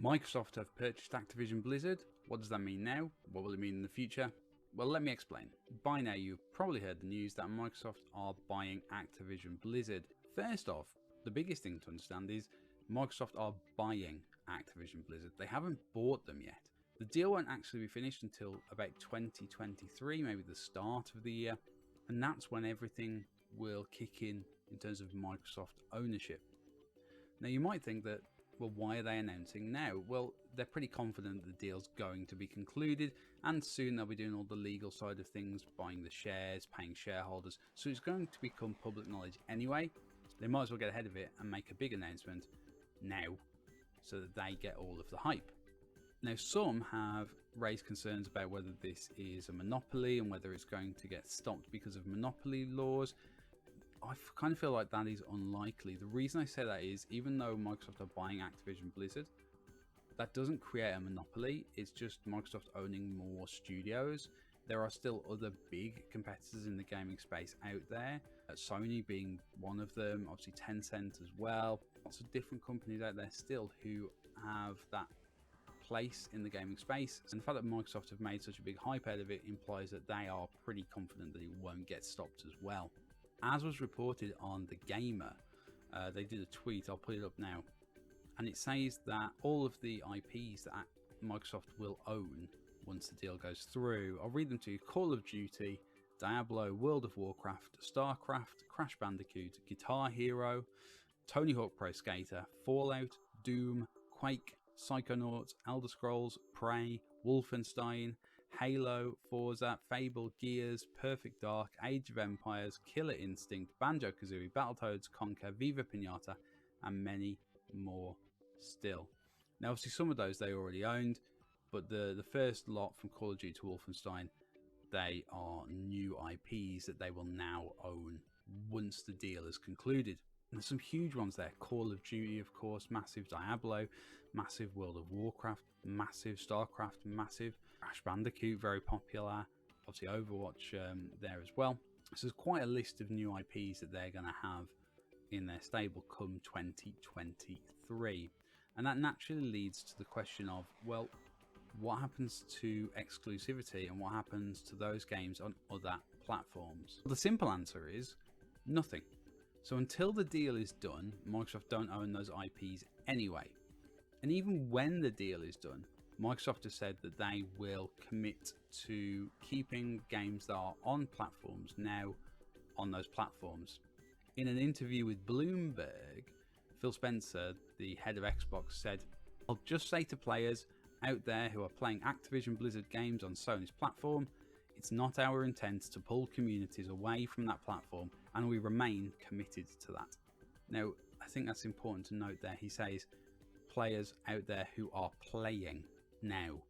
Microsoft have purchased Activision Blizzard. What does that mean now? What will it mean in the future? Well, let me explain. By now, you've probably heard the news that Microsoft are buying Activision Blizzard. First off, the biggest thing to understand is Microsoft are buying Activision Blizzard. They haven't bought them yet. The deal won't actually be finished until about 2023, maybe the start of the year. And that's when everything will kick in terms of Microsoft ownership. Now, you might think that, well, why are they announcing now? Well, they're pretty confident the deal's going to be concluded, and soon they'll be doing all the legal side of things, buying the shares, paying shareholders. So it's going to become public knowledge anyway. They might as well get ahead of it and make a big announcement now so that they get all of the hype. Now, some have raised concerns about whether this is a monopoly and whether it's going to get stopped because of monopoly laws. I kind of feel like that is unlikely. The reason I say that is, even though Microsoft are buying Activision Blizzard, that doesn't create a monopoly. It's just Microsoft owning more studios. There are still other big competitors in the gaming space out there, Sony being one of them, obviously Tencent as well. Lots of different companies out there still who have that place in the gaming space. And the fact that Microsoft have made such a big hype out of it implies that they are pretty confident that it won't get stopped as well. As was reported on The Gamer, they did a tweet, I'll put it up now, and it says that all of the IPs that Microsoft will own once the deal goes through, I'll read them to you: Call of Duty, Diablo, World of Warcraft, StarCraft, Crash Bandicoot, Guitar Hero, Tony Hawk Pro Skater, Fallout, Doom, Quake, Psychonauts, Elder Scrolls, Prey, Wolfenstein, Halo, Forza, Fable, Gears, Perfect Dark, Age of Empires, Killer Instinct, Banjo-Kazooie, Battletoads, Conker, Viva Pinata, and many more still. Now, obviously, some of those they already owned, but the first lot from Call of Duty to Wolfenstein, they are new IPs that they will now own once the deal is concluded. And there's some huge ones there. Call of Duty, of course, massive. Diablo, massive. World of Warcraft, massive. StarCraft, massive. Crash Bandicoot, very popular. Obviously Overwatch there as well. So there's quite a list of new IPs that they're going to have in their stable come 2023. And that naturally leads to the question of, well, what happens to exclusivity and what happens to those games on other platforms? Well, the simple answer is nothing. So until the deal is done, Microsoft don't own those IPs anyway. And even when the deal is done, Microsoft has said that they will commit to keeping games that are on platforms now on those platforms. In an interview with Bloomberg, Phil Spencer, the head of Xbox, said, "I'll just say to players out there who are playing Activision Blizzard games on Sony's platform, it's not our intent to pull communities away from that platform, and we remain committed to that." Now, I think that's important to note there. He says players out there who are playing now.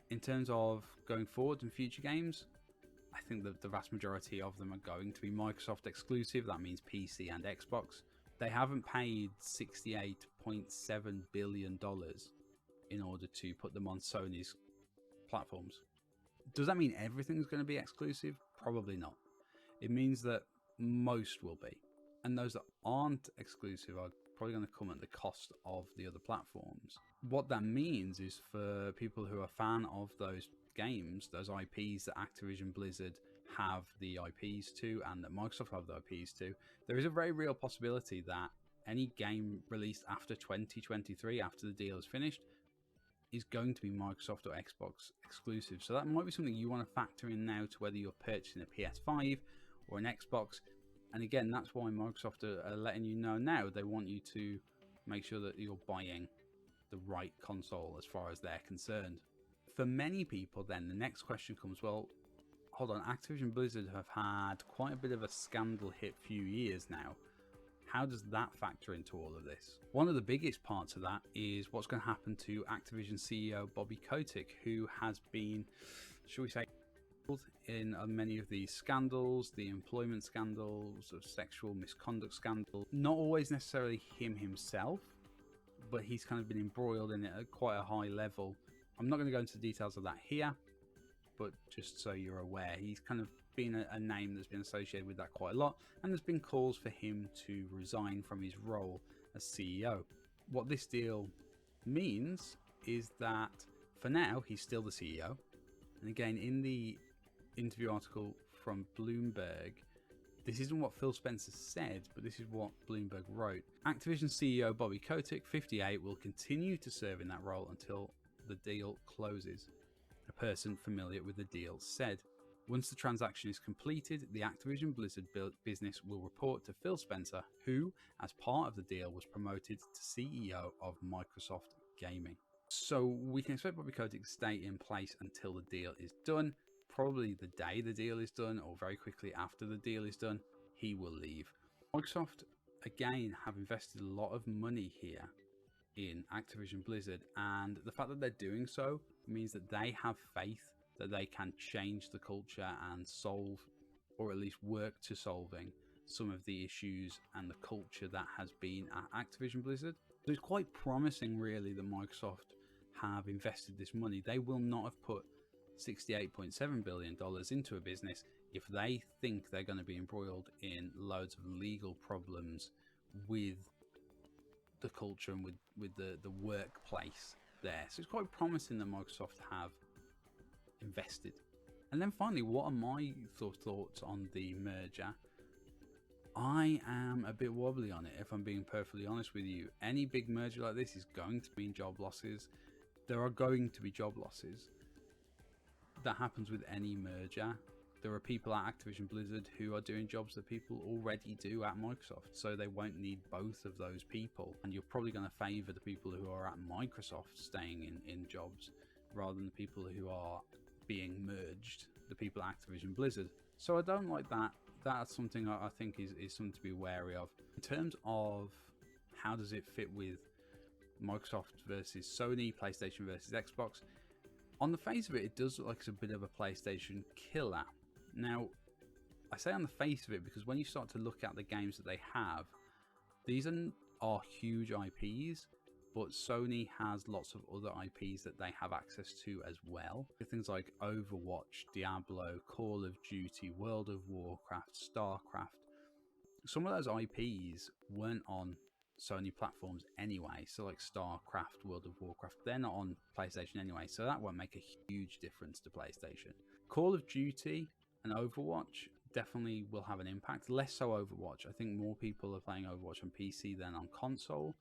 In terms of going forward in future games, I think that the vast majority of them are going to be Microsoft exclusive. That means PC and Xbox. They haven't paid $68.7 billion in order to put them on Sony's platforms. Does that mean everything's going to be exclusive? Probably not. It means that most will be. And those that aren't exclusive are probably going to come at the cost of the other platforms. What that means is for people who are a fan of those games, those IPs that Activision Blizzard have the IPs to and that Microsoft have the IPs to, there is a very real possibility that any game released after 2023, after the deal is finished, is going to be Microsoft or Xbox exclusive. So that might be something you want to factor in now to whether you're purchasing a PS5 or an Xbox. And again, that's why Microsoft are letting you know now. They want you to make sure that you're buying the right console as far as they're concerned. For many people then, the next question comes, well, hold on, Activision Blizzard have had quite a bit of a scandal hit few years now. How does that factor into all of this? One of the biggest parts of that is what's going to happen to Activision CEO Bobby Kotick, who has been, shall we say, in many of these scandals, the employment scandals, of sexual misconduct scandal. Not always necessarily him himself, but he's kind of been embroiled in it at quite a high level. I'm not going to go into the details of that here, but just so you're aware, he's kind of been a name that's been associated with that quite a lot, and there's been calls for him to resign from his role as CEO. What this deal means is that for now, he's still the CEO. And again, in the interview article from Bloomberg, this isn't what Phil Spencer said, but this is what Bloomberg wrote. Activision CEO Bobby Kotick, 58, will continue to serve in that role until the deal closes. A person familiar with the deal said. Once the transaction is completed, the Activision Blizzard business will report to Phil Spencer, who, as part of the deal, was promoted to CEO of Microsoft Gaming. So we can expect Bobby Kotick to stay in place until the deal is done. Probably the day the deal is done, or very quickly after the deal is done, he will leave. Microsoft, again, have invested a lot of money here in Activision Blizzard, and the fact that they're doing so means that they have faith that they can change the culture and solve, or at least work to solving, some of the issues and the culture that has been at Activision Blizzard. So it's quite promising, really, that Microsoft have invested this money. They will not have put $68.7 billion into a business if they think they're going to be embroiled in loads of legal problems with the culture and with the workplace there. So it's quite promising that Microsoft have invested. And then finally, what are my thoughts on the merger? I am a bit wobbly on it, if I'm being perfectly honest with you. Any big merger like this is going to mean job losses. There are going to be job losses. That happens with any merger. There are people at Activision Blizzard who are doing jobs that people already do at Microsoft, so they won't need both of those people. And you're probably going to favor the people who are at Microsoft staying in jobs rather than the people who are being merged, the people at Activision Blizzard. So I don't like that. That's something I think is something to be wary of. In terms of how does it fit with Microsoft versus Sony, PlayStation versus Xbox, on the face of it, it does look like it's a bit of a PlayStation killer. Now, I say on the face of it because when you start to look at the games that they have, these are huge IPs, but Sony has lots of other IPs that they have access to as well. Things like Overwatch, Diablo, Call of Duty, World of Warcraft, StarCraft. Some of those IPs weren't on Sony platforms anyway, so like StarCraft, World of Warcraft, they're not on PlayStation anyway, so that won't make a huge difference to PlayStation. Call of Duty and Overwatch definitely will have an impact, less so Overwatch. I think more people are playing Overwatch on PC than on console,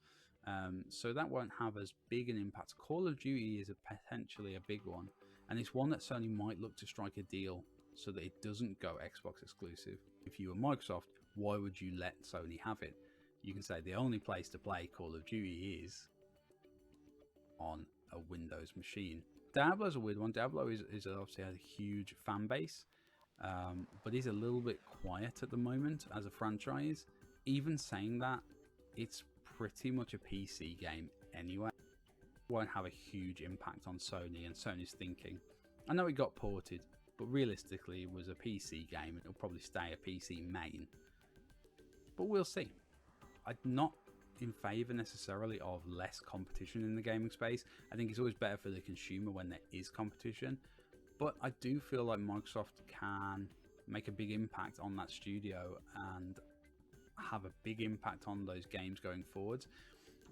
so that won't have as big an impact. Call of Duty is potentially a big one, and it's one that Sony might look to strike a deal so that it doesn't go Xbox exclusive. If you were Microsoft, why would you let Sony have it? You can say the only place to play Call of Duty is on a Windows machine. Diablo's a weird one. Diablo is obviously has a huge fan base, but he's a little bit quiet at the moment as a franchise. Even saying that, it's pretty much a PC game anyway. It won't have a huge impact on Sony and Sony's thinking. I know it got ported, but realistically it was a PC game and it'll probably stay a PC main. But we'll see. I'm not in favour necessarily of less competition in the gaming space. I think it's always better for the consumer when there is competition, but I do feel like Microsoft can make a big impact on that studio and have a big impact on those games going forwards.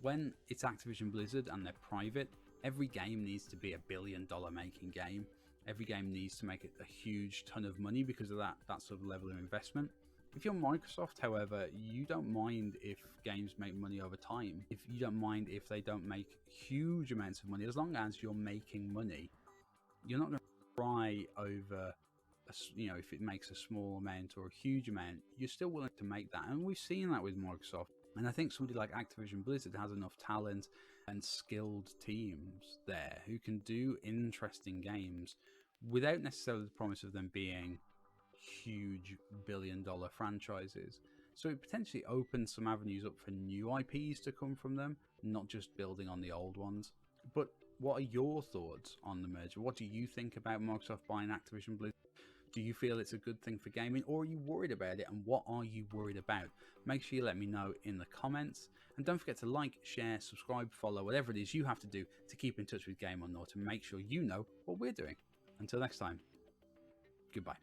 When it's Activision Blizzard and they're private, every game needs to be $1 billion making game. Every game needs to make a huge ton of money because of that sort of level of investment. If you're Microsoft, however, you don't mind if games make money over time. If you don't mind if they don't make huge amounts of money, as long as you're making money, you're not going to cry over, if it makes a small amount or a huge amount. You're still willing to make that, and we've seen that with Microsoft. And I think somebody like Activision Blizzard has enough talent and skilled teams there who can do interesting games without necessarily the promise of them being huge billion-dollar franchises. So it potentially opens some avenues up for new IPs to come from them, not just building on the old ones. But what are your thoughts on the merger? What do you think about Microsoft buying Activision Blizzard? Do you feel it's a good thing for gaming, or are you worried about it? And what are you worried about? Make sure you let me know in the comments. And don't forget to like, share, subscribe, follow, whatever it is you have to do to keep in touch with GameOrNought and make sure you know what we're doing. Until next time, goodbye.